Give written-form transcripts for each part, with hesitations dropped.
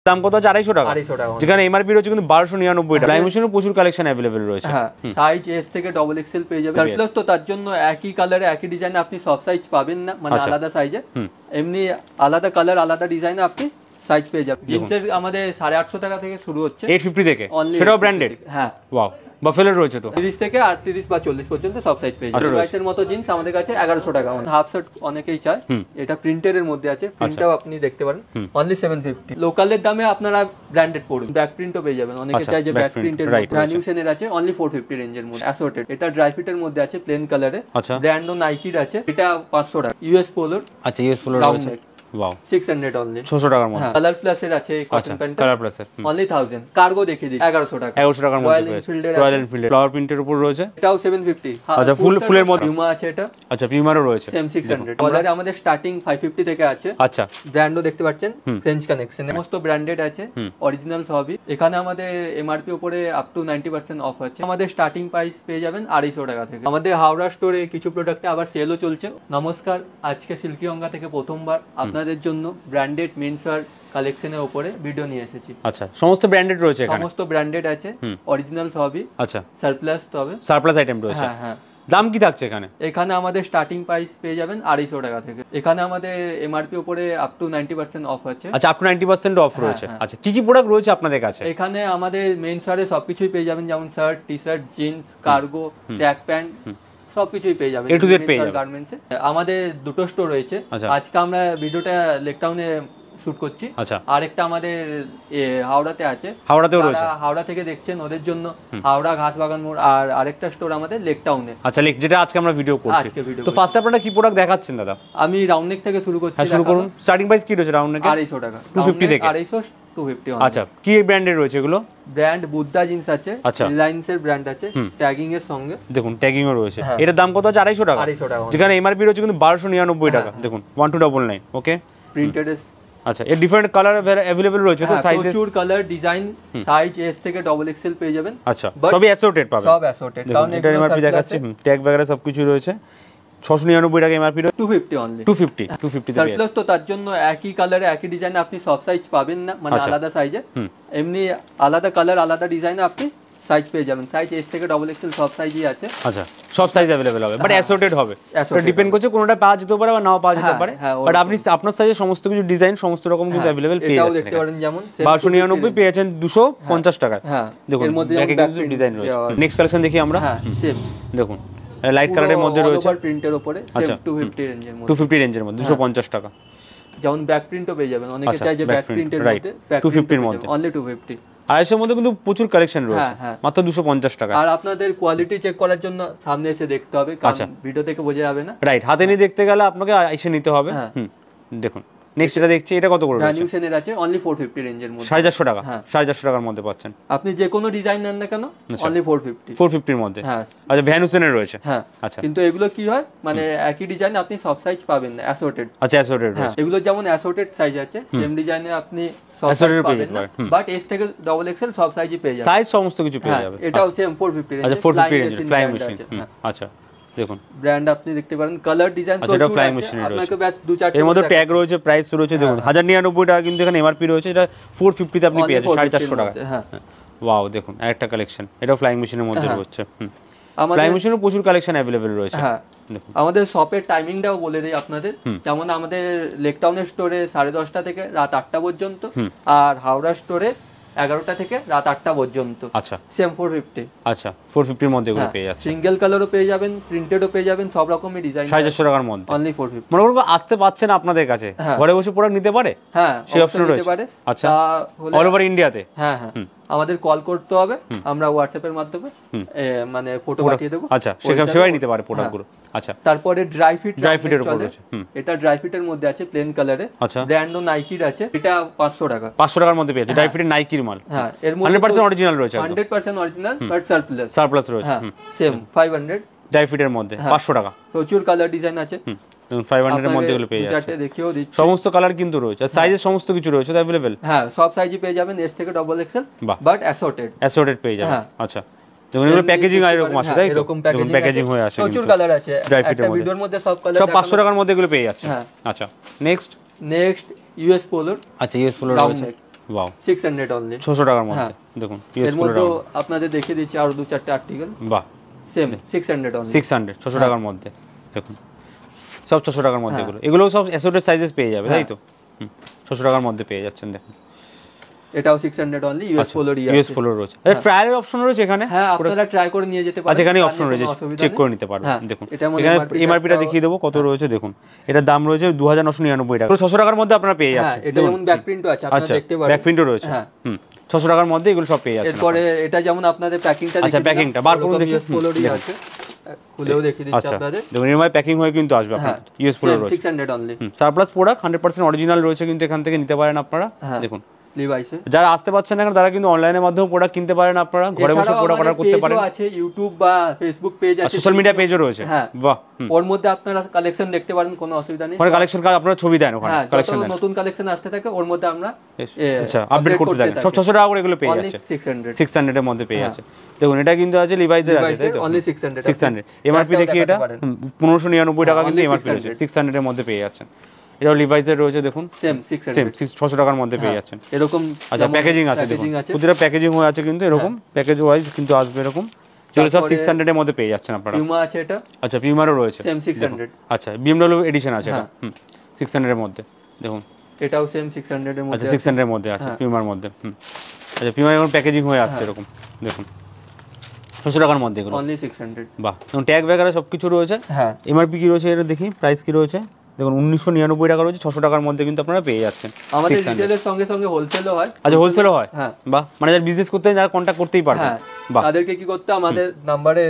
দাম কত আছে? 250 টাকা। 250 টাকা, যেখানে এমআরপি রয়েছে কিন্তু 1299 টাকা। ডাইমেনশনে প্রচুর কালেকশন अवेलेबल রয়েছে। হ্যাঁ, সাইজ এস থেকে ডবল এক্সেল পেয়ে যাবেন। সারপ্লাস তো তার জন্য একই কালারে একই ডিজাইনে আপনি সব সাইজ পাবেন না, মানে আলাদা সাইজে, এমনি আলাদা কালার আলাদা ডিজাইনে আপনি সাইজ পেয়ে যাবেন। জিন্সের আমাদের 850 টাকা থেকে শুরু হচ্ছে, 850 থেকে, সেটাও ব্র্যান্ডেড। হ্যাঁ, ওয়াও, বাফেলোর রয়েছে তো 30 থেকে 38 বা 40 পর্যন্ত সব সাইজ পেয়ে যাবেন। 22 এর মতো জিন্স আমাদের কাছে 1100 টাকা। হাফ শার্ট অনেকেই চায়, এটা প্রিন্টের এর মধ্যে আছে, প্রিন্টটাও আপনি দেখতে পারেন, অনলি 750। লোকালের দামে আপনারা ব্র্যান্ডেড পড়ুন, ব্যাক প্রিন্টও পেয়ে যাবেন। অনেকে চায় যে ব্যাক প্রিন্টের ভ্যানিউসেনের আছে, অনলি 450 রেঞ্জের মধ্যে অ্যাসর্টেড। এটা ড্রাই ফিটের মধ্যে আছে, প্লেন কালারে, ব্র্যান্ডও নাইকির আছে, এটা 500 টাকা। ইউএস পোলোর, আচ্ছা ইউএস পোলোর রয়েছে, ওয়াও 600 অনলি, 600 টাকার মধ্যে। কালার প্লাস এর আছে, কটন প্যান্ট কালার প্লাস এর অনলি 1000। কার্গো দেখিয়ে দিই 1100 টাকা, 1100 টাকার মধ্যে রয়্যাল এনফিল্ড ফ্লাওয়ার প্রিন্টের উপর রয়েছে, এটাও 750। আচ্ছা ফুলের মধ্যে পিউমা আছে, এটা আচ্ছা পিউমারও রয়েছে, সেম 600। কালারে আমাদের স্টার্টিং 550 থেকে আছে। আচ্ছা ব্র্যান্ডও দেখতে পাচ্ছেন, ফ্রেঞ্চ কানেকশন, সমস্ত ব্র্যান্ডেড আছে, অরিজিনাল সবই। এখানে আমাদের এমআরপি উপরে আপ টু 90% অফ আছে। আমাদের স্টার্টিং প্রাইস পেয়ে যাবেন 250 টাকা থেকে। আমাদের হাওড়া স্টোরে কিছু প্রোডাক্টে আবার সেলও চলছে। নমস্কার, আজকে সিল্কি অঙ্গা থেকে প্রথমবার আপনাদের জন্য ব্র্যান্ডেড মেন্সওয়্যার কালেকশনের উপরে ভিডিও নিয়ে এসেছি। আচ্ছা, সমস্ত ব্র্যান্ডেড রয়েছে এখানে, সমস্ত ব্র্যান্ডেড আছে, অরিজিনাল সবই। আচ্ছা, সারপ্লাস তবে সারপ্লাস আইটেম রয়েছে। হ্যাঁ হ্যাঁ। দাম কি থাকছে এখানে? এখানে আমাদের স্টার্টিং প্রাইস পেয়ে যাবেন 250 টাকা থেকে। এখানে আমাদের এমআরপি উপরে আপ টু 90% অফ আছে। আচ্ছা, আপ টু 90% অফ রয়েছে। আচ্ছা, কি কি প্রোডাক্ট রয়েছে আপনাদের কাছে? এখানে আমাদের মেন্সওয়্যারে সবকিছুই পেয়ে যাবেন, যেমন shirt, T shirt, jeans, cargo, track pant, সবকিছুই পেয়ে যাবেন। এ টু জেড পেয়ে যাবেন গার্মেন্টসে। আমাদের দুটো স্টোর রয়েছে। আজকে আমরা ভিডিওটা লেকটাউনে শুট করছি। আচ্ছা, আরেকটা আমাদের হাওড়াতে আছে, হাওড়াতেও রয়েছে। হাওড়া থেকে দেখছেন ওদের জন্য হাওড়া ঘাসবাগান মোড়, আর আরেকটা স্টোর আমাদের লেকটাউনে। আচ্ছা, যেটা আজকে আমরা ভিডিও করছি। তো ফার্স্ট আপনারা কি প্রোডাক্ট দেখাচ্ছেন দাদা? আমি রাউন্ড নেক থেকে শুরু করছি। শুরু করুন। স্টার্টিং প্রাইস কি রয়েছে রাউন্ড নেকে? 250 টাকা, 250 থেকে 250 250। আচ্ছা, কি ব্র্যান্ডের রয়েছে এগুলো? ব্র্যান্ড বুদ্ধা জিন্স আছে, রিলায়েন্স এর ব্র্যান্ড আছে, ট্যাগিং এর সঙ্গে, দেখুন ট্যাগিংও রয়েছে। এটার দাম কত আছে? 250 টাকা। 250 টাকা, যেখানে এমআরপি রয়েছে কিন্তু 1299 টাকা। দেখুন 1299। ওকে, প্রিন্টেড। আচ্ছা, এর ডিফারেন্ট কালার अवेलेबल রয়েছে তো সাইজ, প্রচুর কালার, ডিজাইন, সাইজ এস থেকে ডবল এক্সেল পেয়ে যাবেন। আচ্ছা, সবই অ্যাসর্টেড পাবেন, সব অ্যাসর্টেড। কারণ এটা এমআরপি দেখাচ্ছি, ট্যাগ वगैरह সবকিছু রয়েছে। 699 টাকা এমআরপি, 250 অনলি, 250 সারপ্লাস তো তার জন্য একই কালারে একই ডিজাইনে আপনি সব সাইজ পাবেন না, মানে আলাদা সাইজে, এমনি আলাদা কালার আলাদা ডিজাইনে আপনি সাইজ পেয়ে যাবেন। সাইজ এস থেকে ডবল এক্সেল সব সাইজই আছে। আচ্ছা, সব সাইজ अवेलेबल হবে, বাট অ্যাসর্টেড হবে। এটা ডিপেন্ড করছে, কোনটা পাওয়া যেতে পারে বা নাও পাওয়া যেতে পারে, বাট আপনি আপনার সাইজে সমস্ত কিছু ডিজাইন সমস্ত রকম কিন্তু अवेलेबल পেয়ে যাচ্ছেন। এটাও দেখতে পারেন, যেমন 1299 পেয়ে যাচ্ছেন 250 টাকা। দেখুন এর মধ্যে ডিজাইন রয়েছে। নেক্সট কালেকশন দেখি আমরা। হ্যাঁ, সেম দেখুন লাইট কালারের মধ্যে রয়েছে, ওভার প্রিন্টের উপরে, সেম 250 রেঞ্জের মধ্যে, 250 রেঞ্জের মধ্যে 250 টাকা। যেমন ব্যাক প্রিন্টও পেয়ে যাবেন, অনেকে চায় যে ব্যাক প্রিন্টের মধ্যে, 250 এর মধ্যে, অনলি 250। আর এর মধ্যে কিন্তু প্রচুর কালেকশন রয়েছে, মাত্র 250 টাকা। আর আপনাদের কোয়ালিটি চেক করার জন্য সামনে এসে দেখতে হবে, কারণ ভিডিও থেকে বোঝা যাবে না। রাইট, হাতে নিয়ে দেখতে গেলে আপনাকে এসে নিতে হবে। দেখুন নেক্সট এটা দেখছি, এটা কত করে রয়েছে? ভ্যানিউসেনের আছে, অনলি 450 রেঞ্জের মধ্যে, 450 টাকা। 450 টাকার মধ্যে পাচ্ছেন। আপনি যে কোনো ডিজাইন নেন না কেন, অনলি 450 এর মধ্যে। হ্যাঁ, আচ্ছা, ভ্যানিউসেনের রয়েছে। হ্যাঁ, আচ্ছা। কিন্তু এগুলো কি হয়, মানে একই ডিজাইন আপনি সব সাইজ পাবেন না, অ্যাসর্টেড। আচ্ছা, অ্যাসর্টেড রয়েছে। এগুলো যেমন অ্যাসর্টেড সাইজ আছে, সেম ডিজাইনে আপনি সব সাইজ পাবেন না, বাট এস থেকে ডবল এক্সেল সব সাইজই পেয়ে যাবেন, সাইজ সমস্ত কিছু পেয়ে যাবেন। এটাও সেম 450 রেঞ্জ। আচ্ছা, 450 রেঞ্জ ফ্লাই মেশিন। আচ্ছা, দেখুন ব্র্যান্ড আপনি দেখতে পারেন, কালার ডিজাইন প্রচুর আছে, আপনাকে ব্যাস দু চারটে এর মধ্যে ট্যাগ রয়েছে, প্রাইস রয়েছে। দেখুন 1099 টাকা কিন্তু এখানে এমআরপি রয়েছে, এটা 450 তে আপনি পেয়ে যাচ্ছেন 450 টাকা। হ্যাঁ, ওয়াও, দেখুন আরেকটা কালেকশন, এটাও ফ্লাইং মেশিনের মধ্যে রয়েছে। ফ্লাইং মেশিনের প্রচুর কালেকশন अवेलेबल রয়েছে। হ্যাঁ, আমাদের শপের টাইমিংটাও বলে দেই আপনাদের, যেমন আমাদের লেকটাউনের স্টোরে 10:30 থেকে রাত 8টা পর্যন্ত, আর হাওড়া স্টোরে 11টা থেকে রাত 8টা পর্যন্ত। আচ্ছা, সেম 450। আচ্ছা, 450 এর মধ্যে এগুলো পেয়ে যাচ্ছে। সিঙ্গেল কালারও পেয়ে যাবেন, প্রিন্টেডও পেয়ে যাবেন, সব রকমের ডিজাইন 450 টাকার মধ্যে, অনলি 450। মনে করব আসতে পাচ্ছেন আপনাদের কাছে, ঘরে বসে প্রোডাক্ট নিতে পারে। হ্যাঁ, সেই অপশন রয়েছে। আচ্ছা, অল ওভার ইন্ডিয়াতে। হ্যাঁ হ্যাঁ, আমাদের কল করতে হবে, আমরা হোয়াটসঅ্যাপ এর মাধ্যমে মানে ফটো পাঠিয়ে দেব। আচ্ছা, সেখানে সবাই নিতে পারে প্রোডাক্টগুলো। আচ্ছা, তারপরে ড্রাই ফিটের উপর রয়েছে, এটা ড্রাই ফিটের মধ্যে আছে, প্লেন কালারে। আচ্ছা, ব্র্যান্ডও নাইকির আছে, এটা 500 টাকা। 500 টাকার মধ্যে পেয়ে যাচ্ছে, ড্রাই ফিটের নাইকির মাল। হ্যাঁ, এর মধ্যে 100% অরিজিনাল রয়েছে, 100% অরিজিনাল, বাট সারপ্লাস রয়েছে। সেম 500 ড্রাই ফিটের মধ্যে 500 টাকা। প্রচুর কালার ডিজাইন আছে, 500 এর মধ্যে এগুলো পেয়ে যাচ্ছে। চারটে দেখিয়েও দিচ্ছি, সমস্ত কালার কিন্তু রয়েছে, সাইজের সমস্ত কিছু রয়েছে अवेलेबल। হ্যাঁ, সব সাইজই পেয়ে যাবেন, এস থেকে ডবল এক্সেল, বাট অ্যাসর্টেড পেয়ে যাবেন। আচ্ছা, দেখুন এগুলো প্যাকেজিং আর এরকম আসে, তাই তো? এরকম প্যাকেজিং হয়ে আসে, প্রচুর কালার আছে। একটা ভিডিওর মধ্যে সব কালার, সব 500 টাকার মধ্যে এগুলো পেয়ে যাচ্ছে। আচ্ছা, নেক্সট ইউএস পোলোর। আচ্ছা, ইউএস পোলোর রয়েছে, ওয়াও 600 অনলি, 600 টাকার মধ্যে দেখুন। এর মধ্যে আপনাদের দেখিয়ে দিচ্ছি আরো 2-4টা আর্টিকেল। বাহ, সেম 600 অনলি, 600 600 টাকার মধ্যে দেখুন, সব 600 টাকার মধ্যে এগুলো সব অ্যাসর্টেড সাইজেস পেয়ে যাবে, তাই তো? 600 টাকার মধ্যে পেয়ে যাচ্ছেন দেখুন। এটাও 600 অনলি, ইউএস পোলোর ইউএস পোলোর রয়েছে। ট্রায়ালের অপশন রয়েছে এখানে, হ্যাঁ আপনারা ট্রাই করে নিয়ে যেতে পারেন। আচ্ছা, এখানে অপশন রয়েছে, চেক করে নিতে পারবেন। দেখুন এখানে এমআরপিটা দেখিয়ে দেবো কত রয়েছে দেখুন। এটার দাম রয়েছে 2999 টাকা, 600 টাকার মধ্যে আপনারা পেয়ে যাচ্ছেন। এটা যেমন ব্যাক প্রিন্টও আছে, আপনারা দেখতে পারেন, ব্যাক প্রিন্টও রয়েছে। 600 টাকার মধ্যে এগুলো সব পেয়ে যাচ্ছেন। এরপরে এটা যেমন আপনাদের প্যাকিংটা আচ্ছা, প্যাকিংটা বার করুন দেখি। ইউএস পোলোরই আছে, খুলেও দেখিয়ে দিচ্ছি আপনাদের। দেখুন এমআই প্যাকিং হয়ে কিন্তু আসবে আপনার, ইউএস পোলোর রয়েছে 600 অনলি। সারপ্লাস প্রোডাক্ট 100% অরিজিনাল রয়েছে, কিন্তু এখান থেকে নিতে পারেন আপনারা। দেখুন লিভাইসের যারা আসতে পারছেন না তারা কিন্তু অনলাইনের মাধ্যমে প্রোডাক্ট কিনতে পারেন, আপনারা ঘরে বসে প্রোডাক্ট অর্ডার করতে পারেন। আছে ইউটিউব বা ফেসবুক পেজ আছে, সোশ্যাল মিডিয়া পেজও রয়েছে। বাহ, ওর মধ্যে আপনারা কালেকশন দেখতে পারেন, কোনো অসুবিধা নেই। ওখানে কালেকশন কার্ড আপনারা ছবি দেন, ওখানে কালেকশন দেন, নতুন কালেকশন আসতে থাকে ওর মধ্যে আমরা আচ্ছা আপডেট করতে থাকি। সব 600 টাকা করে এগুলো পেয়ে যাচ্ছে, 600 এর মধ্যে পেয়ে যাচ্ছে। দেখুন এটা কিন্তু আছে লিভাইসের আছে, তাই তো? অনলি 600 এমআরপি দেখি এটা 1599 টাকা কিন্তু এমআরপি রয়েছে, 600 এর মধ্যে পেয়ে যাচ্ছেন। এটাও লিভাইসের রয়েছে দেখুন, সেম 600 টাকার মধ্যে পেয়ে যাচ্ছেন এরকম। আচ্ছা প্যাকেজিং আছে দেখুন, প্রতিটা প্যাকেজিং হয়ে আছে কিন্তু এরকম প্যাকেজ ওয়াইজ কিন্তু আসবে এরকম। যেগুলো সব 600 এর মধ্যে পেয়ে যাচ্ছেন আপনারা। পিউমা আছে এটা, আচ্ছা পিউমারও রয়েছে সেম 600। আচ্ছা বিএমডব্লিউ এডিশন আছে এটা 600 এর মধ্যে দেখুন, এটাও সেম 600 এর মধ্যে। আচ্ছা 600 এর মধ্যে আছে পিউমার মধ্যে। আচ্ছা পিউমার এখন প্যাকেজিং হয়ে আসছে এরকম দেখুন, 600 টাকার মধ্যে এগুলো অনলি 600। বাহ, এবং ট্যাগ ব্যাগ সবকিছু রয়েছে। এমআরপি কি রয়েছে এটা দেখি, প্রাইস কি রয়েছে দেখুন 1999 টাকা রয়েছে, 600 টাকার মধ্যে কিন্তু আপনারা পেয়ে যাচ্ছেন। আমাদের রিটেলের সঙ্গে সঙ্গে হোলসেলও হয়। আচ্ছা হোলসেলও হয়, বাহ, মানে যারা বিজনেস করতে চান তারা কন্টাক্ট করতেই পারবে। বাহ, তাদেরকে কি করতে আমাদের নম্বরে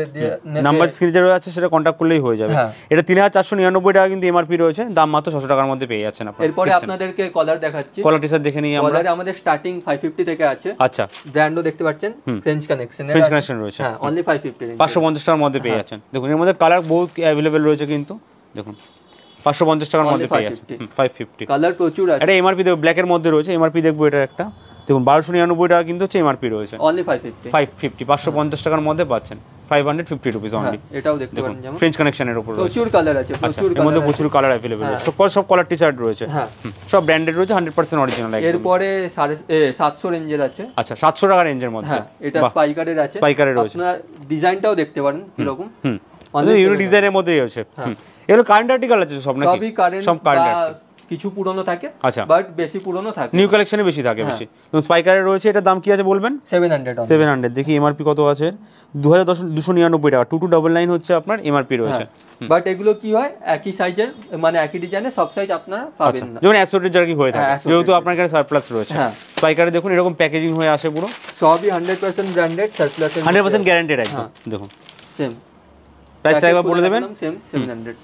নাম্বার স্ক্রিনে রয়েছে আছে, সেটা কন্টাক্ট করলেই হয়ে যাবে। এটা 3499 টাকা কিন্তু এমআরপি রয়েছে, দাম মাত্র 600 টাকার মধ্যে পেয়ে যাচ্ছেন আপনারা। এরপরে আপনাদেরকে কলার দেখাচ্ছি, কলার টি-শার্ট দেখে নিই আমরা। কলারে আমাদের স্টার্টিং 550 থেকে আছে। আচ্ছা ব্র্যান্ডও দেখতে পাচ্ছেন, ফ্রেঞ্চ কানেকশন রয়েছে, অনলি 550 550 টাকার মধ্যে পেয়ে যাচ্ছেন। দেখুন এর মধ্যে কালার বহুত अवेलेबल রয়েছে কিন্তু দেখুন 550 টাকার মধ্যে পেয়ে যাচ্ছেন। 550 কালার প্রচুর আছে। এটা এমআরপি দেখো, ব্ল্যাক এর মধ্যে রয়েছে, এমআরপি দেখবো এটা একটা দেখুন 1299 টাকা কিন্তু হচ্ছে এমআরপি রয়েছে, অনলি 550 550 টাকার মধ্যে পাচ্ছেন, 550 রুপিস অনলি। এটাও দেখতে পারেন, যেমন ফ্রেঞ্চ কানেকশনের উপর প্রচুর কালার আছে, প্রচুর কালার, এর মধ্যে প্রচুর কালার अवेलेबल আছে। সব কালার টি-শার্ট রয়েছে, সব ব্র্যান্ডেড রয়েছে, 100% অরিজিনাল একদম। এরপরে 750 রেঞ্জের আছে। আচ্ছা 700 টাকা রেঞ্জের মধ্যে, এটা স্পাইকারের আছে, স্পাইকারের রয়েছে। আপনারা ডিজাইনটাও দেখতে পারেন কিরকম, ইউনিক ডিজাইনের মধ্যেই আছে। এগুলো কারেন্ট আর্টিকেল আছে সব নাকি? সবই কারেন্ট, সব কারেন্ট, কিছু পুরনো থাকে, আচ্ছা বাট বেশি পুরনো থাকে, নিউ কালেকশনে বেশি থাকে বেশি। তো স্পাইকারের রয়েছে, এটার দাম কি আছে বলবেন? 700 দেখি এমআরপি কত আছে, 2299 টাকা, 2299 হচ্ছে আপনার এমআরপি রয়েছে। বাট এগুলো কি হয়, একই সাইজের মানে একই ডিজাইনের সব সাইজ আপনারা পাবেন না, যেমন অ্যাসর্টেড যারা কি হয়ে থাকে, যেহেতু আপনার কাছে সারপ্লাস রয়েছে। স্পাইকারে দেখুন এরকম প্যাকেজিং হয়ে আসে, পুরো সবই 100% ব্র্যান্ডেড, সারপ্লাস 100% গ্যারান্টেড একদম। দেখুন সেম প্রাইসটা একবার বলে দেবেন। সেম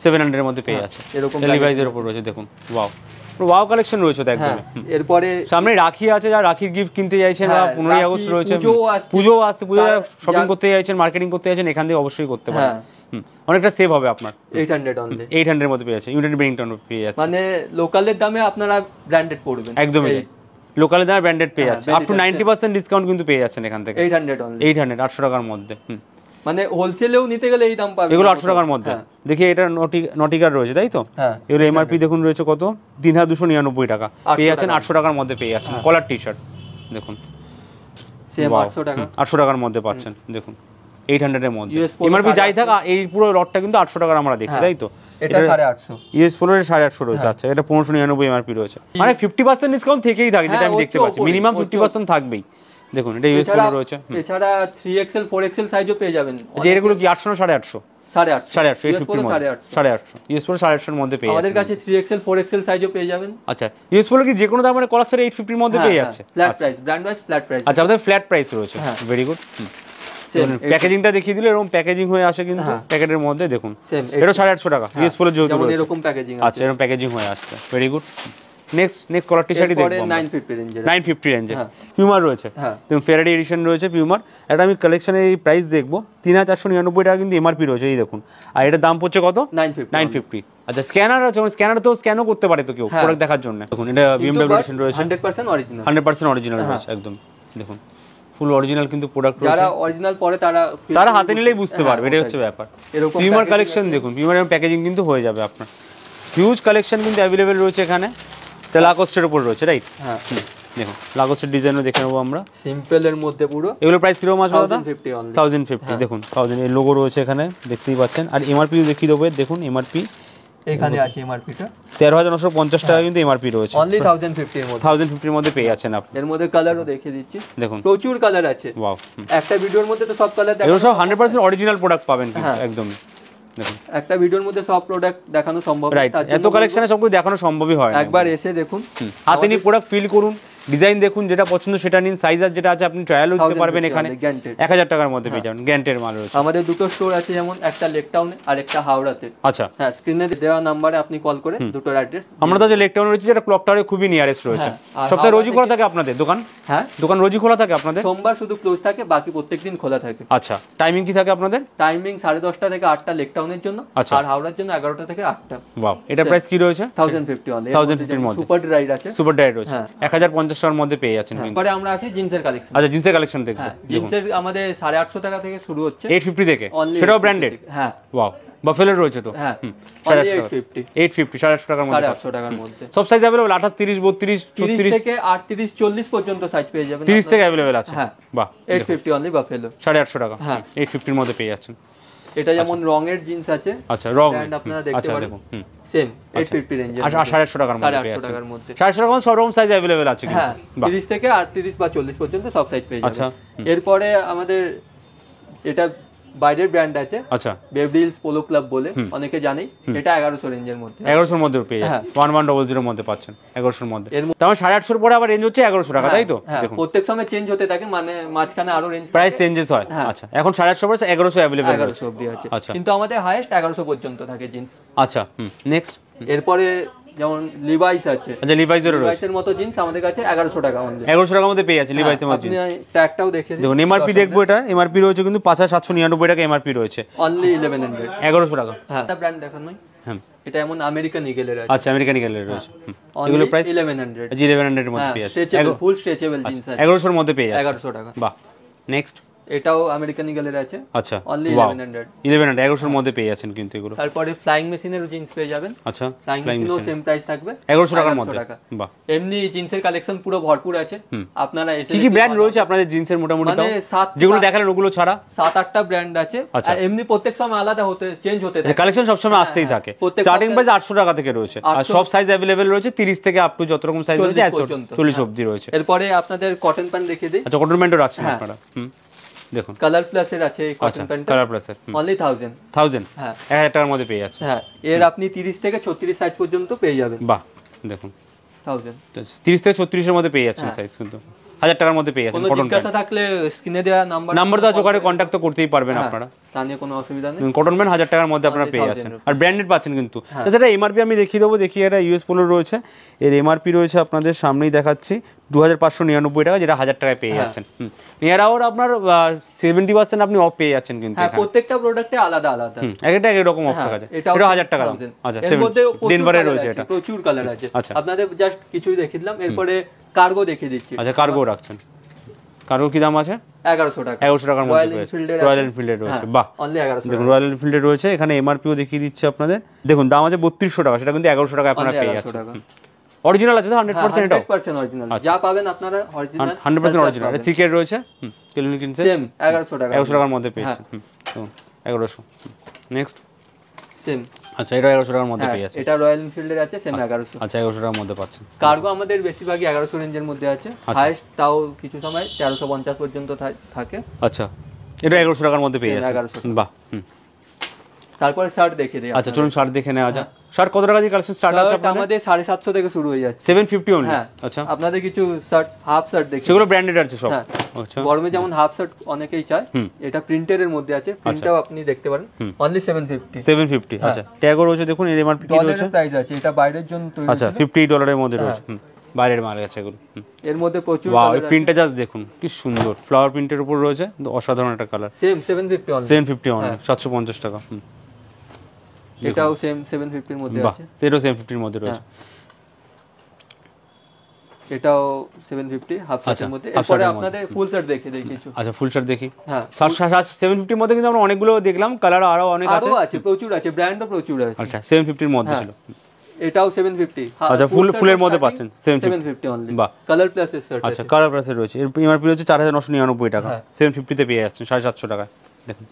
700 এর মধ্যে পেয়ে যাচ্ছে, এরকম লিভাইসের উপর রয়েছে দেখুন। ওয়াও, ওয়াও কালেকশন রয়েছে তো একদম। এরপরে সামনে রাখি আছে, যারা রাখির গিফট কিনতে চাইছেন বা 15ই আগস্ট রয়েছে, পুজো আসছে, পুজো শপিং করতে চাইছেন, মার্কেটিং করতে চাইছেন, এখান থেকে অবশ্যই করতে পারেন। অনেকটা সেভ হবে আপনার। 800 অনলি, 800 এর মধ্যে পেয়ে যাচ্ছে, ইউনাইটেড বেরিংটন পেয়ে যাচ্ছে, মানে লোকালের দামে আপনারা ব্র্যান্ডেড পড়বেন একদমই। লোকালের দামে ব্র্যান্ডেড পেয়ে যাচ্ছে, আপ টু 90% ডিসকাউন্ট কিন্তু পেয়ে যাচ্ছেন এখান থেকে। 800 অনলি, 800 টাকার মধ্যে। মানে হোলসেলেও নিতে গেলে এই দাম পাবেন, এগুলো 800 টাকার মধ্যে। দেখি এটা নটিকার রয়েছে, তাই তো? এগুলো এমআরপি দেখুন রয়েছে কত, 3299 টাকা, পেয়ে যাচ্ছেন 800 টাকার মধ্যে পেয়ে যাচ্ছেন। কলার টি-শার্ট দেখুন সেম 800 টাকা, 800 টাকার মধ্যে পাচ্ছেন দেখুন, 800 এর মধ্যে। এমআরপি যাই থাক, এই পুরো লটটা কিন্তু 800 টাকার আমরা দেখছি, তাই তো? এটা 850 ইউএস পোলোর 850 রয়েছে। আচ্ছা এটা 1599 এমআরপি রয়েছে, মানে 50% ডিসকাউন্ট থেকেই থাকে, যেটা আমি দেখতে পাচ্ছি, মিনিমাম 50% থাকবেই। দেখুন এটা ইউএস পোলো রয়েছে, এছাড়া 3XL 4XL সাইজও পেয়ে যাবেন। যে এগুলো কি 800 না 850? 850 ইউএস পোলো 850 এর মধ্যে পেয়ে আমাদের কাছে 3XL 4XL সাইজও পেয়ে যাবেন। আচ্ছা ইউএস পোলো কি যে কোনো দামে কলার সেট 850 এর মধ্যে পেয়ে যাচ্ছে, flat price, brand wise flat price. আচ্ছা আমাদের ফ্ল্যাট প্রাইস রয়েছে, ভেরি গুড। প্যাকেজিংটা দেখিয়ে দিলে এরকম প্যাকেজিং হয়ে আসে কিন্তু প্যাকেটের মধ্যে দেখুন, এটা 850 টাকা ইউএস পোলো যেহেতু এরকম প্যাকেজিং আছে। আচ্ছা এরকম প্যাকেজিং হয়ে আসছে, ভেরি গুড। নেক্সট কলার টি-শার্টই দেখব আমরা, 950 রেঞ্জে পিউমার রয়েছে, দেখুন ফেরারি এডিশন রয়েছে পিউমার। এটা আমি কালেকশনের এই প্রাইস দেখবো, 3499 টাকা কিন্তু এমআরপি রয়েছে, এই দেখুন। আর এটার দাম পড়ছে কত? 950। আচ্ছা স্ক্যানার আছে, স্ক্যানার তো স্ক্যানও করতে পারে তো কেউ প্রোডাক্ট দেখার জন্য। দেখুন এটা বিএমডব্লিউ এডিশন রয়েছে, 100% অরিজিনাল রয়েছে একদম। দেখুন ফুল অরিজিনাল কিন্তু প্রোডাক্ট রয়েছে, যারা অরিজিনাল পরে তারা হাতে নিলেই বুঝতে পারবে, এটাই হচ্ছে ব্যাপার। পিউমার কালেকশন দেখুন, পিউমারের প্যাকেজিং কিন্তু হয়ে যাবে আপনার, হিউজ কালেকশন কিন্তু অ্যাভেলেবেল রয়েছে এখানে, লাকোস্টের উপর রয়েছে, রাইট? দেখুন লাগোসের ডিজাইনও দেখে নেবো আমরা, সিম্পল এর মধ্যে পুরো। এগুলো প্রাইস কিরকম আসবে দাদা? 1050 অনলি। 1050 দেখুন 1000 এর লোগো রয়েছে এখানে দেখতেই পাচ্ছেন। আর এমআরপি দেখিয়ে দেবো, দেখুন এমআরপি এখানে আছে এমআরপি টা 13950 টাকা কিন্তু এমআরপি রয়েছে, অনলি 1050 এর মধ্যে। 1050 এর মধ্যে পেয়ে যাচ্ছেন আপনি। এর মধ্যে কালারও দেখিয়ে দিচ্ছি, দেখুন প্রচুর কালার আছে। ওয়াও, একটা ভিডিওর মধ্যে তো সব কালার এগুলো সব 100% অরিজিনাল প্রোডাক্ট পাবেন কিন্তু একদম। দেখুন একটা ভিডিওর মধ্যে সব প্রোডাক্ট দেখানো সম্ভব না, রাইট, তার জন্য এত কালেকশনে সবকিছু দেখানো সম্ভবই হয় না। একবার এসে দেখুন, হাতে নিয়ে প্রোডাক্ট ফিল করুন, ডিজাইন দেখুন, যেটা পছন্দ সেটা নিন, সাইজ আর যেটা আছে আপনি ট্রায়ালও দিতে পারবেন এখানে। 1000 টাকার মধ্যে পেয়ে যাবেন, গ্যান্টের মাল রয়েছে। আমাদের দুটো স্টোর আছে, যেমন একটা লেক টাউনে আর একটা হাওড়াতে। আচ্ছা হ্যাঁ, স্ক্রিনে দেওয়া নাম্বারে আপনি কল করে দুটোর অ্যাড্রেস। আমরা তো যে লেক টাউনে রয়েছে, যেটা ক্লক টাওয়ারে খুবই নিয়ারেস্ট রয়েছে। সপ্তাহে রোজই খোলা থাকে আপনাদের দোকান? হ্যাঁ, দোকান রোজই খোলা থাকে আপনাদের? সোমবার শুধু ক্লোজ থাকে, বাকি প্রত্যেকদিন খোলা থাকে। আচ্ছা, টাইমিং কি থাকে আপনাদের? টাইমিং 10:30 থেকে 8টা লেক টাউনের জন্য, আর হাওড়ার জন্য 11টা থেকে 8টা। ওয়াও, এটা প্রাইস কি রয়েছে? 1050 অনলি। 1050 এর মধ্যে সুপার ড্রাইড আছে, সুপার ডাইট রয়েছে 1050 টাকার মধ্যে পেয়ে যাচ্ছেন। পরে আমরা আসি জিন্সের কালেকশন। আচ্ছা, জিন্সের কালেকশন দেখুন। জিন্সের আমাদের 850 টাকা থেকে শুরু হচ্ছে, 850 থেকে, সেটাও ব্র্যান্ডেড। হ্যাঁ, ওয়াও, বাফেলোর রয়েছে তো। হ্যাঁ, 850 850 টাকার মধ্যে, 850 টাকার মধ্যে। সব সাইজ अवेलेबल, 28 30 32 30 থেকে 38 40 পর্যন্ত সাইজ পেয়ে যাবেন। 30 থেকে अवेलेबल আছে। হ্যাঁ, বাহ, 850 অনলি বাফেলো, 850 টাকা। হ্যাঁ, 850 এর মধ্যে পেয়ে যাচ্ছেন। এটা যেমন রঙের জিন্স আছে। আচ্ছা, রং ব্র্যান্ড আপনারা দেখতে পারেন, দেখুন সেম 850 রেঞ্জে। 850 টাকার মধ্যে পেয়ে 850 যাচ্ছেন। টাকার মধ্যে 850 টাকার মধ্যে সব রকম সাইজ अवेलेबल আছে কিন্তু। হ্যাঁ, 30 থেকে 38 বা 40 পর্যন্ত সব সাইজ পেয়ে যাবেন। আচ্ছা, এরপরে আমাদের এটা বাইরের ব্র্যান্ড আছে। আচ্ছা, বেবডিলস পোলো ক্লাব বলে অনেকে জানেই, এটা 1100 রেঞ্জের মধ্যে। 1100 এর মধ্যে পেয়ে যাচ্ছেন, 1100 এর মধ্যে পাচ্ছেন, 1100 এর মধ্যে। তাহলে 850 এর পরে আবার রেঞ্জ হচ্ছে 1100 টাকা, তাই তো? দেখুন, প্রত্যেক সময় চেঞ্জ হতে থাকে, মানে মাঝখানে আরো রেঞ্জ প্রাইস চেঞ্জেস হয়। আচ্ছা, এখন 850 পরে 1100 अवेलेबल 1100 অবধি আছে, কিন্তু আমাদের হাইয়েস্ট 1100 পর্যন্ত থাকে জিন্স। আচ্ছা, নেক্সট। এরপরে যেমন লিভাইস আছে। আচ্ছা, লিভাইসের রয়েছে, লিভাইসের মতো জিন্স আমাদের কাছে 1100 টাকা অনলি। 1100 টাকার মধ্যে পেয়ে যাচ্ছে লিভাইসের মতো জিন্স। আপনি ট্যাগটাও দেখে দিন। দেখুন এমআরপি দেখবো, এটা এমআরপি রয়েছে কিন্তু 5799 টাকা এমআরপি রয়েছে, অনলি 1100। 1100 টাকা। হ্যাঁ, এটা ব্র্যান্ড দেখানোই। হ্যাঁ, এটা এমন আমেরিকান ইগলের আছে। আচ্ছা, আমেরিকান ইগলের রয়েছে। এগুলো প্রাইস 1100। 1100 এর মধ্যে পেয়ে যাচ্ছে, স্ট্রেচেবল, ফুল স্ট্রেচেবল জিন্স আছে, 1100 এর মধ্যে পেয়ে যাচ্ছে, 1100 টাকা। বাহ, নেক্সট। এটাও আমেরিকান ইগলের আছে। আচ্ছা, অনলি 1100। 1100 এর মধ্যে পেয়ে যাচ্ছেন কিন্তু এগুলো। তারপরে ফ্লাইং মেশিনের জিন্স পেয়ে যাবেন। আচ্ছা, ফ্লাইং মেশিনও সেম প্রাইস থাকবে, 1100 টাকার মধ্যে। বাহ, এমনি জিন্সের কালেকশন পুরো ভরপুর আছে। আপনারা এসে কি কি ব্র্যান্ড রয়েছে আপনাদের জিন্সের মোটামুটি? মানে যেগুলো দেখালেন ওগুলো ছাড়া 7-8টা ব্র্যান্ড আছে, আর এমনি প্রত্যেক সময় আলাদা চেঞ্জ হতে থাকে, কালেকশন সব সময় আসতেই থাকে। স্টার্টিং প্রাইস 800 টাকা থেকে রয়েছে, আর সব সাইজ अवेलेबल রয়েছে 30 থেকে আপ টু যত রকম সাইজ রয়েছে 40 অবধি রয়েছে। এরপরে আপনাদের কটন প্যান্ট দেখিয়ে দিই। আচ্ছা, কটন প্যান্টও রাখছেন আপনারা? দেখুন কালার প্লাস এর আছে কটন প্যান্ট, কালার প্লাস এর অনলি 1000। হ্যাঁ, 1000 টাকার মধ্যে পেয়ে যাচ্ছে। হ্যাঁ, এর আপনি 30 থেকে 36 সাইজ পর্যন্ত পেয়ে যাবেন। বাহ, দেখুন 1000, 30 থেকে 36 এর মধ্যে পেয়ে যাচ্ছেন সাইজ, কিন্তু 1000 টাকার মধ্যে পেয়ে যাচ্ছেন। কোনো জিজ্ঞাসা থাকলে স্ক্রিনে দেওয়া নাম্বার তো আছে, ওখানে কন্টাক্ট তো করতেই পারবেন আপনারা, তা নিয়ে কোনো অসুবিধা নেই। কটন প্যান্ট 1000 টাকার মধ্যে আপনারা পেয়ে যাচ্ছেন, আর ব্র্যান্ডেড পাচ্ছেন কিন্তু। তাছাড়া এমআরপি আমি দেখিয়ে দেবো, দেখি এটা ইউএস পোলো রয়েছে, এর এমআরপি রয়েছে আপনাদের সামনেই দেখাচ্ছি 2599 টাকা, যেটা 1000 টাকায় পেয়ে যাচ্ছেন। নিয়ার আওয়ার আপনার 70% আপনি অফ পেয়ে যাচ্ছেন কিন্তু। হ্যাঁ, প্রত্যেকটা প্রোডাক্টে আলাদা আলাদা একটা এরকম অফ থাকে। এটা 1000 টাকা দাম। আচ্ছা, এর মধ্যে ডেনভারে রয়েছে, এটা প্রচুর কালার আছে। আপনাদের জাস্ট কিছুই দেখিয়ে দিলাম, এরপরে কার্গো দেখিয়ে দিচ্ছি। আচ্ছা, কার্গো রাখছেন, কার্গো কি দাম আছে? 1100 টাকা। 1100 টাকার মধ্যে রয়্যাল এনফিল্ডের রয়েছে। বাহ, অনলি 1100। দেখুন রয়্যাল এনফিল্ডের রয়েছে, এখানে এমআরপিও দেখিয়ে দিচ্ছে আপনাদের। দেখুন দাম আছে 3200 টাকা, সেটা কিন্তু 1100 টাকা আপনারা পেয়ে যাচ্ছেন। অরিজিনাল আছে তো 100%? এটাও 100% অরিজিনাল, যা পাবেন আপনারা অরিজিনাল, 100% অরিজিনাল। সিকেট রয়েছে, সেম 1100 টাকা, 1100 টাকার মধ্যে পেয়েছেন। 1100। Next, same. আচ্ছা, এটা 1100 টাকার মধ্যে পেয়ে যাচ্ছে। এটা রয়্যাল এনফিল্ডের আছে, সেম 1100। আচ্ছা, 1100 টাকার মধ্যে পাচ্ছেন। কার্গো আমাদের বেশিরভাগই 1100 রেঞ্জের মধ্যে আছে, হাইস্ট তাও কিছু সময় 1350 পর্যন্ত থাকে। আচ্ছা, এটা 1100 টাকার মধ্যে পেয়ে যাচ্ছে। বাহ। তারপরে শার্ট দেখিয়ে দিই। আচ্ছা, চলুন শার্ট দেখে নেওয়া যাক। শার্ট কত টাকা দিয়ে কালেকশন স্টার্ট আছে আপনাদের? আমাদের 750 থেকে শুরু হয়ে যাচ্ছে, 750 অনলি। আচ্ছা, আপনাদের কিছু শার্ট, হাফ শার্ট দেখি, সেগুলো ব্র্যান্ডেড আছে সব। আচ্ছা, গরমে যেমন হাফ শার্ট অনেকেই চায়, এটা প্রিন্টের এর মধ্যে আছে, প্রিন্টটাও আপনি দেখতে পারেন, অনলি 750। আচ্ছা, ট্যাগও রয়েছে, দেখুন এর এমআরপি কি রয়েছে, প্রাইস আছে, এটা বাইরের জন্য তৈরি। আচ্ছা, $50 এর মধ্যে রয়েছে, বাইরের মাল আছে এগুলো। এর মধ্যে প্রচুর ওয়াও, এই প্রিন্টটা জাস্ট দেখুন কি সুন্দর, ফ্লাওয়ার প্রিন্টের উপর রয়েছে, অসাধারণ একটা কালার। Same 750 only. 750 অনলি, 750 টাকা। এটাও সেম 750 এর মধ্যে আছে, এটাও 750 এর মধ্যে রয়েছে। এটাও 750 হাফ শার্টের মধ্যে। এরপরে আপনাদের ফুল শার্ট দেখে দেই কিছু। আচ্ছা, ফুল শার্ট দেখি। হ্যাঁ, 750 এর মধ্যে কিন্তু আমরা অনেকগুলো দেখলাম, কালার আরো অনেক আছে, প্রচুর আছে, ব্র্যান্ডও প্রচুর আছে। আচ্ছা, 750 এর মধ্যে ছিল। এটাও 750। আচ্ছা ফুলের মধ্যে পাচ্ছেন 750 অনলি। বাহ, কালার প্লাস এর শার্ট আচ্ছা কালার প্লাসে রয়েছে। এর এমআরপি রয়েছে 4999 টাকা, 750 তে পেয়ে যাচ্ছেন 750 টাকায়। দেখুন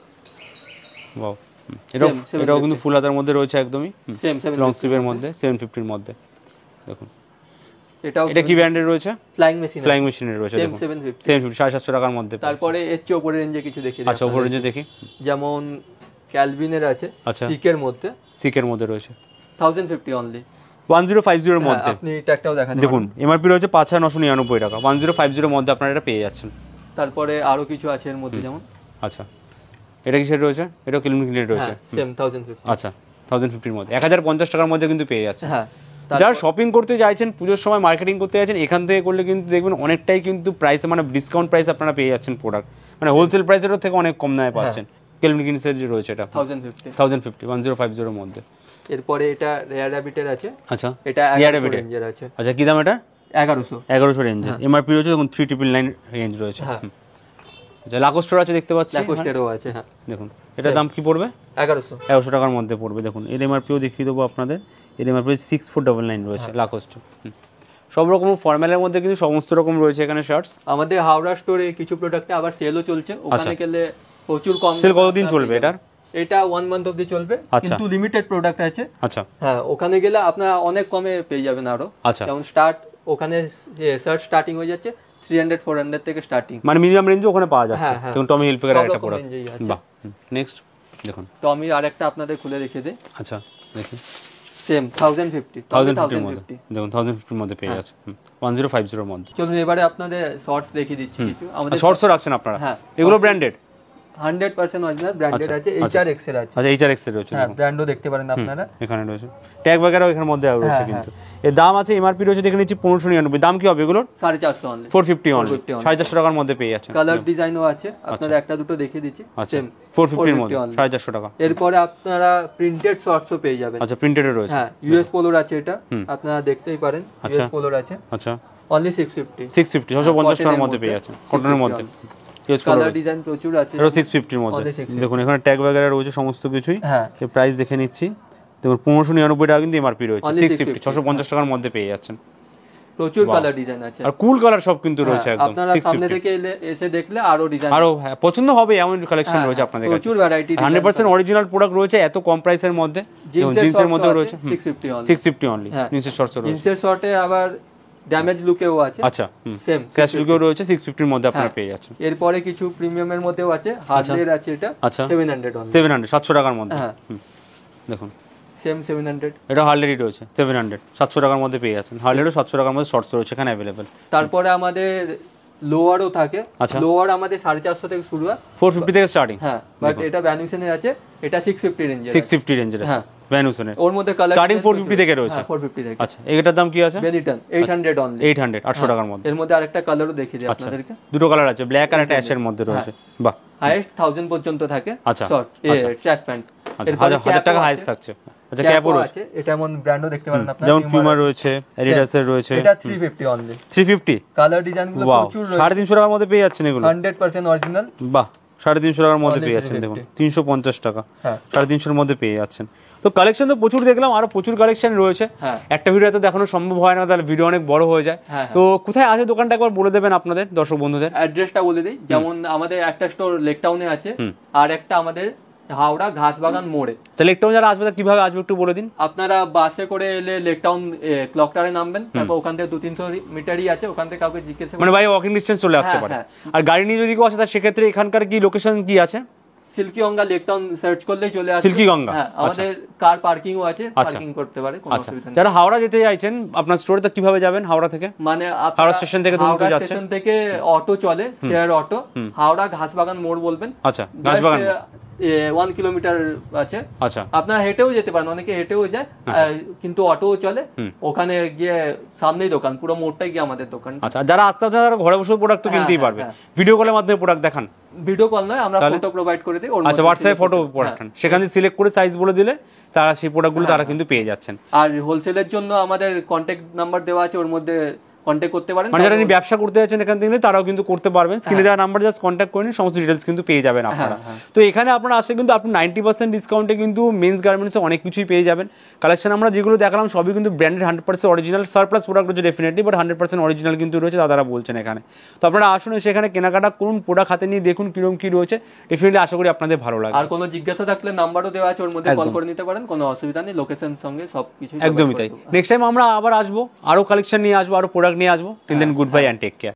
ওয়াও, এটাও কিন্তু ফুল হাতার মধ্যে রয়েছে একদমই সেম লং স্লিভের মধ্যে 750 এর মধ্যে। দেখুন এটা কি ব্র্যান্ডের রয়েছে? ফ্লাইং মেশিনের রয়েছে, সেম 750 750 টাকার মধ্যে। তারপরে এর চেয়ে উপরে রেঞ্জে কিছু দেখি। আচ্ছা উপরে রেঞ্জে দেখি, যেমন ক্যালভিনের আছে, আচ্ছা সিকের মধ্যে রয়েছে 1050 অনলি, 1050 এর মধ্যে। আপনি ট্যাগটাও দেখান, দেখুন এমআরপি রয়েছে 5999 টাকা, 1050 এর মধ্যে আপনারা এটা পেয়ে যাচ্ছেন। তারপরে আরো কিছু আছে এর মধ্যে, যেমন আচ্ছা এটা কিসের রয়েছে? এটাও ক্লিনিকের রয়েছে, সেম 1050। আচ্ছা 1050 এর মধ্যে 1050 টাকার মধ্যে কিন্তু পেয়ে যাচ্ছে। হ্যাঁ, যারা শপিং করতে চাইছেন, পুজোর সময় মার্কেটিং করতে চাইছেন, এখান থেকে করলে কিন্তু দেখবেন অনেকটাই কিন্তু প্রাইসে মানে ডিসকাউন্ট প্রাইস আপনারা পেয়ে যাচ্ছেন প্রোডাক্ট, মানে হোলসেল প্রাইসের থেকে অনেক কম দামে পাচ্ছেন। ক্লিনিকের যে রয়েছে এটা 1050 এর মধ্যে। এরপরে এটা রেয়ার র‍্যাবিটের আছে, আচ্ছা এটা 1100 রেঞ্জের আছে। আচ্ছা কি দাম এটা? 1100 রেঞ্জে। এমআরপি রয়েছে দেখুন 3999 রেঞ্জ রয়েছে। আচ্ছা লাকোস্টের আছে, দেখতে পাচ্ছি লাকোস্টেরও আছে। হ্যাঁ দেখুন এটার দাম কি পড়বে? 1100 টাকার মধ্যে পড়বে। দেখুন এর এমআরপিও দেখিয়ে দেবো আপনাদের, এর এমআরপি 6499 রয়েছে লাকোস্ট। সব রকম ফর্মালের মধ্যে কিন্তু সমস্ত রকম রয়েছে এখানে শার্টস। আমাদের হাওড়া স্টোরে কিছু প্রোডাক্টে আবার সেলও চলছে, ওখানে গেলে প্রচুর কম। সেল কতদিন চলবে এটার? এটা 1 মান্থ অবধি চলবে, কিন্তু লিমিটেড প্রোডাক্ট আছে। আচ্ছা হ্যাঁ, ওখানে গেলে আপনারা অনেক কমে পেয়ে যাবেন আরো। আচ্ছা যেমন স্টার্ট ওখানে শার্ট স্টার্টিং হয়ে যাচ্ছে 300-400 থেকে স্টার্টিং, মানে মিনিমাম রেঞ্জে ওখানে পাওয়া যাচ্ছে। দেখুন টমি হিলফিগারের একটা প্রোডাক্ট। বাহ, নেক্সট দেখুন টমির আরেকটা আপনাদের খুলে দেখিয়ে দেই। আচ্ছা দেখুন সেম 1050 এর মধ্যে। দেখুন 1050 এর মধ্যে পেয়ে যাচ্ছে 1050 এর মধ্যে। চলুন এবারে আপনাদের শর্টস দেখিয়ে দিচ্ছি কিছু। আমাদের শর্টসও রাখছেন আপনারা? হ্যাঁ, এগুলো ব্র্যান্ডেড 100% অরিজিনাল ব্র্যান্ডেড আছে। HRX এর আছে। আচ্ছা HRX এর রয়েছে, হ্যাঁ ব্র্যান্ডও দেখতে পারেন আপনারা, এখানে রয়েছে ট্যাগ वगैरह এখানে মধ্যে রয়েছে। কিন্তু এর দাম আছে, এমআরপি রয়েছে দেখে নিচ্ছি 1599। দাম কি হবে এগুলোর? 450 অনলি, 450 অনলি, 450 টাকার মধ্যে পেয়ে যাচ্ছে। কালার ডিজাইনও আছে, আপনারা একটা দুটো দেখিয়ে দিচ্ছি। সেম 450 এর মধ্যে 450 টাকা। এরপরে আপনারা প্রিন্টেড শর্টসও পেয়ে যাবেন। আচ্ছা প্রিন্টেডও রয়েছে। হ্যাঁ ইউএস পোলোর আছে, এটা আপনারা দেখতেই পারেন। ইউএস পোলোর আছে, আচ্ছা অনলি 650 650 টাকার মধ্যে পেয়ে যাচ্ছে, কটনের মধ্যে। কালার ডিজাইন প্রচুর আছে, এটা 650 এর মধ্যে। দেখুন এখানে ট্যাগ वगैरह রয়েছে সমস্ত কিছুই। তো প্রাইস দেখে নিচ্ছি, দেখুন 1599 টাকা কিন্তু এমআরপি রয়েছে, 650 650 টাকার মধ্যে পেয়ে যাচ্ছেন। প্রচুর কালার ডিজাইন আছে, আর কুল কালার সব কিন্তু রয়েছে একদম। আপনারা সামনে থেকে এসে দেখলে আরো ডিজাইন আরো পছন্দ হবে এমন কালেকশন রয়েছে আপনাদের কাছে। প্রচুর ভ্যারাইটি, 100% অরিজিনাল প্রোডাক্ট রয়েছে এত কম প্রাইসের মধ্যে। জিন্সের মধ্যে রয়েছে 650 অনলি। জিন্সের শর্টস রয়েছে, জিন্সের শর্টে আবার ড্যামেজ লুকেও আছে। আচ্ছা সেম ক্র্যাশ লুকেও রয়েছে, 650 এর মধ্যে আপনারা পেয়ে যাচ্ছেন। এরপরে কিছু প্রিমিয়ামের মধ্যেও আছে, হার্ডওয়্যার আছে, এটা 700 অনলি, 700 টাকার মধ্যে। দেখুন সেম 700। এটা হার্লেরই রয়েছে 700 টাকার মধ্যে পেয়ে যাচ্ছেন। হার্লেরও 700 টাকার মধ্যে শর্টস রয়েছে এখানে अवेलेबल। তারপরে আমাদের লোয়ারও থাকে। লোয়ার আমাদের 450 থেকে শুরু হয়, 450 থেকে স্টার্টিং। হ্যাঁ বাট এটা ভ্যানুসনের আছে, এটা 650 রেঞ্জের, 650 রেঞ্জের। হ্যাঁ ভ্যানুসনের ওর মধ্যে কালার স্টার্টিং 450 থেকে রয়েছে। 450 থেকে। আচ্ছা এটার দাম কি আছে? বেনিটন 800 অনলি, 800 টাকার মধ্যে। এর মধ্যে আরেকটা কালারও দেখিয়ে দিই আপনাদেরকে। দুটো কালার আছে, ব্ল্যাক আর একটা অ্যাশের মধ্যে রয়েছে। বাহ, হাইয়েস্ট 1000 পর্যন্ত থাকে। আচ্ছা শর্ট ট্র্যাক প্যান্ট, এরপর 1000 টাকা হাইয়েস্ট থাকছে। আচ্ছা ক্যাপও আছে, এটা এমন ব্র্যান্ডও দেখতে পারেন আপনারা, যেমন পিউমা রয়েছে, অ্যাডিডাস এর রয়েছে। এটা 350 অনলি, 350। কালার ডিজাইনগুলো প্রচুর রয়েছে, 350 টাকার মধ্যে পেয়ে যাচ্ছেন এগুলো, 100% অরিজিনাল। বাহ, 350 টাকার মধ্যে পেয়ে যাচ্ছেন। দেখুন 350 টাকা, 350 এর মধ্যে পেয়ে যাচ্ছেন। তো কালেকশন তো প্রচুর দেখলাম, আরো প্রচুর কালেকশন রয়েছে। একটা ভিডিও তো দেখানো সম্ভব হয় না, তাহলে ভিডিও অনেক বড় হয়ে যায়। তো কোথায় আছে দোকানটা একবার বলে দেবেন আপনাদের দর্শক বন্ধুদের। অ্যাড্রেসটা বলে দিই, যেমন আমাদের একটা স্টোর লেক টাউনে আছে, আর একটা আমাদের হাওড়া ঘাসবাগান মোড়ে। লেক টাউন যারা আসবে কিভাবে আসবে একটু বলে দিন। আপনারা বাসে করে এলে লেক টাউন ক্লক টাওয়ারে নামবেন, তারপর ওখান থেকে 200-300 মিটারই আছে, ওখান থেকে কাউকে জিজ্ঞেস মানে ভাই ওয়াকিং ডিসটেন্স চলে আসতে পারে। আর গাড়ি নিয়ে যদি কেউ আসে তার সেক্ষেত্রে এখানকার কি লোকেশন কি আছে? Silky Ganga Lake Town search করলেই চলে আসবে। সিল্কি গঙ্গা, হ্যাঁ আমাদের কার পার্কিংও আছে, পার্কিং করতে পারে, কোনো অসুবিধা নেই। যারা হাওড়া যেতে চাইছেন আপনার স্টোরে, তো কিভাবে যাবেন হাওড়া থেকে? মানে হাওড়া স্টেশন থেকে ধরুন কেউ যাচ্ছে, স্টেশন থেকে অটো চলে, শেয়ার অটো, হাওড়া ঘাসবাগান মোড় বলবেন। আচ্ছা ঘাসবাগান 1 কিলোমিটার আছে। আচ্ছা আপনারা হেঁটেও যেতে পারেন, অনেকে হেঁটেও যায়, কিন্তু অটোও চলে। ওখানে গিয়ে সামনেই দোকান, পুরো মোড়টাই গিয়ে আমাদের দোকান। আচ্ছা যারা আসতে চান তারা ঘরে বসে প্রোডাক্ট তো কিনতেই পারবে। ভিডিও কলের মাধ্যমে প্রোডাক্ট দেখান? ভিডিও কল নয়, আমরা ফটো প্রোভাইড করে দিই। আচ্ছা হোয়াটসঅ্যাপে ফটো পাঠান, সেখানে সিলেক্ট করে সাইজ বলে দিলে তারা সেই প্রোডাক্টগুলো তারা কিন্তু পেয়ে যাচ্ছেন। আর হোলসেলের জন্য আমাদের কন্ট্যাক্ট নাম্বার দেওয়া আছে, ওর মধ্যে কন্ট্যাক্ট করতে পারেন। মানে যারা ব্যবসা করতে যাচ্ছেন এখান থেকে তারাও কিন্তু করতে পারবেন, স্ক্রিনে দেওয়া নাম্বার জাস্ট কন্ট্যাক্ট করে নিন, সমস্ত ডিটেলস কিন্তু পেয়ে যাবেন আপনারা। তো এখানে আপনারা আসলে কিন্তু আপনি 90% ডিসকাউন্টে কিন্তু মেন্স গার্মেন্টসে অনেক কিছুই পেয়ে যাবেন। কালেকশন আমরা যেগুলো দেখালাম সবই কিন্তু ব্র্যান্ডেড 100% অরিজিনাল, সারপ্লাস প্রোডাক্ট রয়েছে ডেফিনেটলি, বাট 100% অরিজিনাল কিন্তু রয়েছে দাদারা বলছেন এখানে। তো আপনারা আসুন সেখানে কেনাকাটা করুন, প্রোডাক্ট হাতে নিয়ে দেখুন কিরকম কি রয়েছে, ডেফিনেটলি আশা করি আপনাদের ভালো লাগবে। আর কোনো জিজ্ঞাসা থাকলে নাম্বারও দেওয়া আছে, ওর মধ্যে কল করে নিতে পারেন, কোনো অসুবিধা নেই, লোকেশন সঙ্গে সবকিছু। একদমই তাই। নেক্সট টাইম আমরা আবার আসবো, আরো কালেকশন নিয়ে আসবো, আরো প্রোডাক্ট নিয়ে আসবো। Till then good bye and take care.